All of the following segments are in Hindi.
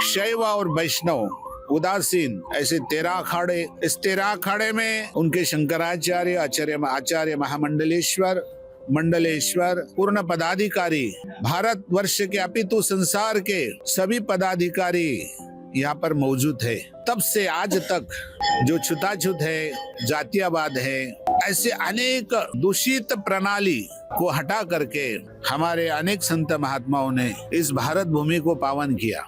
शैव और वैष्णव उदासीन, ऐसे 13 अखाड़े। इस 13 अखाड़े में उनके शंकराचार्य, आचार्य महामंडलेश्वर, मंडलेश्वर, पूर्ण पदाधिकारी, भारत वर्ष के अपितु संसार के सभी पदाधिकारी यहाँ पर मौजूद है। तब से आज तक जो छूताछूत है, जातीयवाद है, ऐसे अनेक दूषित प्रणाली को हटा करके हमारे अनेक संत महात्माओं ने इस भारत भूमि को पावन किया।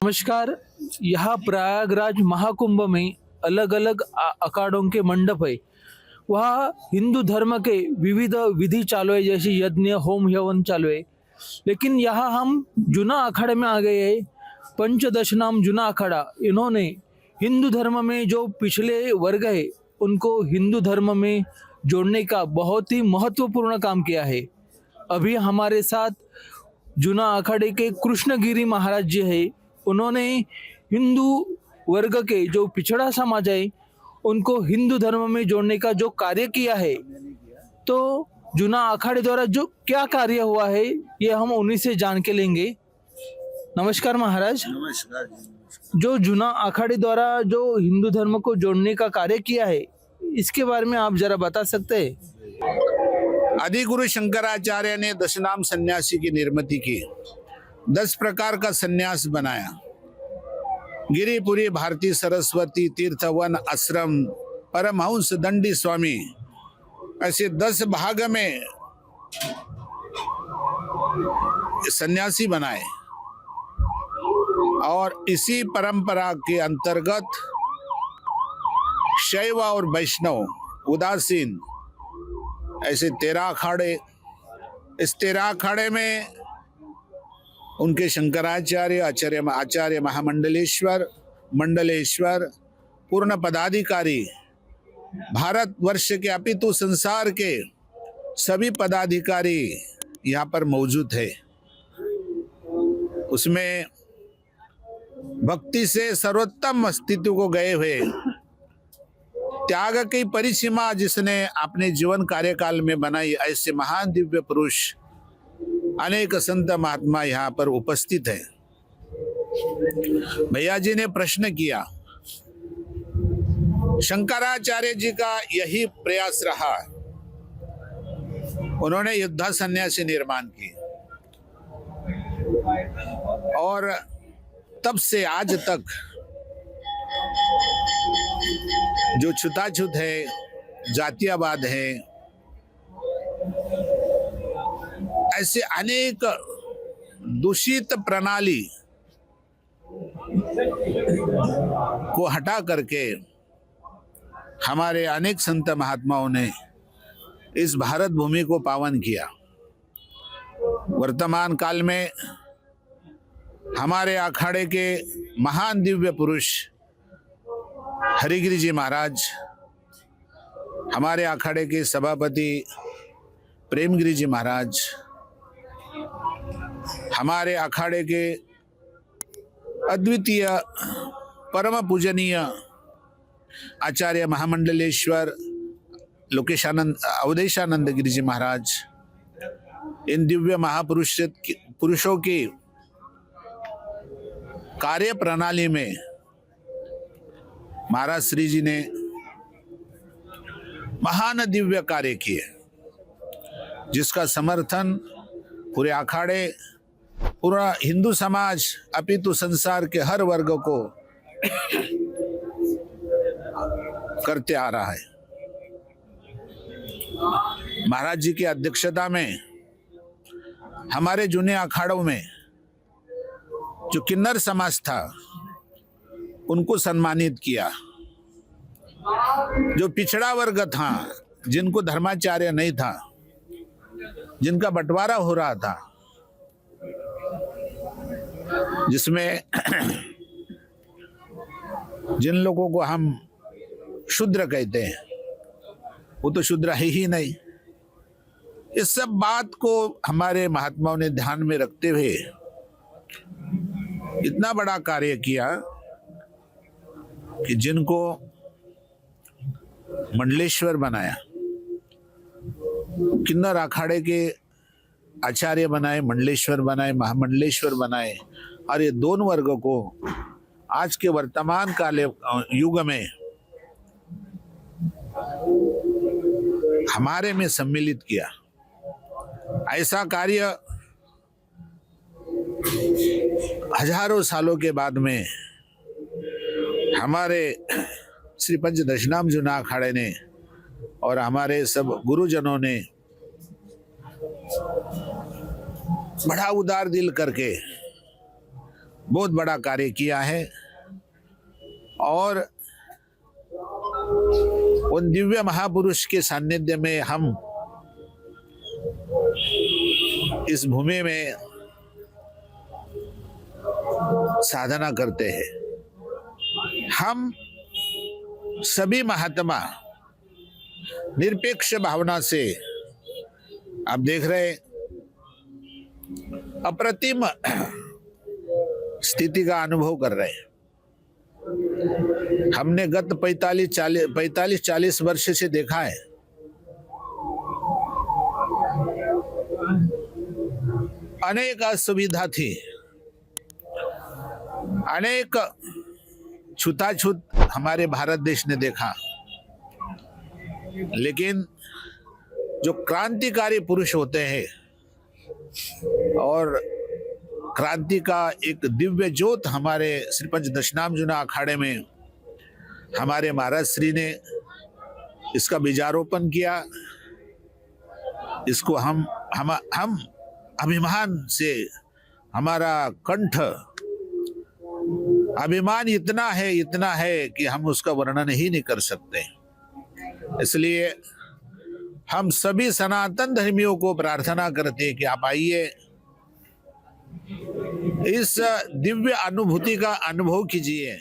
नमस्कार। यहाँ प्रयागराज महाकुंभ में अलग अलग अखाड़ों के मंडप है। वहाँ हिंदू धर्म के विविध विधि चालू है, जैसे यज्ञ, होम, हवन चालू है। लेकिन यहाँ हम जूना अखाड़े में आ गए हैं। पंचदश नाम जूना अखाड़ा, इन्होंने हिंदू धर्म में जो पिछले वर्ग है उनको हिंदू धर्म में जोड़ने का बहुत ही महत्वपूर्ण काम किया है। अभी हमारे साथ जूना अखाड़े के कृष्णगिरी महाराज जी है। उन्होंने हिंदू वर्ग के जो पिछड़ा समाज है उनको हिंदू धर्म में जोड़ने का जो कार्य किया है, तो जूना अखाड़े द्वारा जो क्या कार्य हुआ है ये हम उन्हीं से जान के लेंगे। नमस्कार महाराज। नमस्कार। जो जूना अखाड़े द्वारा जो हिंदू धर्म को जोड़ने का कार्य किया है, इसके बारे में आप जरा बता सकते हैं? आदिगुरु शंकराचार्य ने 10 नाम सन्यासी की निर्मिति की। 10 प्रकार का सन्यास बनाया। गिरिपुरी, भारती, सरस्वती, तीर्थ, वन, आश्रम, परमहंस, दंडी स्वामी, ऐसे 10 भाग में सन्यासी बनाए। और इसी परंपरा के अंतर्गत शैव और वैष्णव उदासीन, ऐसे 13 अखाड़े। इस 13 अखाड़े में उनके शंकराचार्य, आचार्य महामंडलेश्वर, मंडलेश्वर, पूर्ण पदाधिकारी, भारत वर्ष के अपितु संसार के सभी पदाधिकारी यहाँ पर मौजूद है। उसमें भक्ति से सर्वोत्तम स्थिति को गए हुए, त्याग की परिसीमा जिसने अपने जीवन कार्यकाल में बनाई, ऐसे महान दिव्य पुरुष अनेक संत महात्मा यहाँ पर उपस्थित है। भैया जी ने प्रश्न किया, शंकराचार्य जी का यही प्रयास रहा। उन्होंने युद्ध सन्यासी निर्माण की और तब से आज तक जो छूताछूत है, जातीयवाद है, ऐसे अनेक दूषित प्रणाली को हटा करके हमारे अनेक संत महात्माओं ने इस भारत भूमि को पावन किया। वर्तमान काल में हमारे अखाड़े के महान दिव्य पुरुष हरिगिरी जी महाराज, हमारे अखाड़े के सभापति प्रेमगिरी जी महाराज, हमारे अखाड़े के अद्वितीय परम पूजनीय आचार्य महामंडलेश्वर लोकेशानंद अवधेशानंद गिरी जी महाराज, इन दिव्य पुरुषों की कार्य प्रणाली में महाराज श्री जी ने महान दिव्य कार्य किए, जिसका समर्थन पूरे अखाड़े, पूरा हिंदू समाज, अपितु संसार के हर वर्ग को करते आ रहा है। महाराज जी की अध्यक्षता में हमारे जूने अखाड़ों में जो किन्नर समाज था उनको सम्मानित किया। जो पिछड़ा वर्ग था, जिनको धर्माचार्य नहीं था, जिनका बंटवारा हो रहा था, जिसमें जिन लोगों को हम शूद्र कहते हैं, वो तो शूद्र है ही नहीं। इस सब बात को हमारे महात्माओं ने ध्यान में रखते हुए इतना बड़ा कार्य किया कि जिनको मंडलेश्वर बनाया, किन्नर अखाड़े के आचार्य बनाए, मंडलेश्वर बनाए, महामंडलेश्वर बनाए, और ये दोनों वर्गों को आज के वर्तमान काल युग में हमारे में सम्मिलित किया। ऐसा कार्य हजारों सालों के बाद में हमारे श्री पंच दशनाम जुना अखाड़े ने और हमारे सब गुरुजनों ने बड़ा उदार दिल करके बहुत बड़ा कार्य किया है। और उन दिव्य महापुरुष के सानिध्य में हम इस भूमि में साधना करते हैं। हम सभी महात्मा निरपेक्ष भावना से, आप देख रहे अप्रतिम स्थिति का अनुभव कर रहे हैं। हमने गत 45-40 वर्ष से देखा है, अनेक असुविधा थी, अनेक छूताछूत हमारे भारत देश ने देखा, लेकिन जो क्रांतिकारी पुरुष होते हैं और क्रांति का एक दिव्य ज्योत हमारे श्री पंच दशनाम जुना अखाड़े में हमारे महाराज श्री ने इसका बीजारोपण किया। इसको हम अभिमान से, हमारा कंठ अभिमान इतना है कि हम उसका वर्णन ही नहीं कर सकते। इसलिए हम सभी सनातन धर्मियों को प्रार्थना करते हैं कि आप आइए, इस दिव्य अनुभूति का अनुभव कीजिए।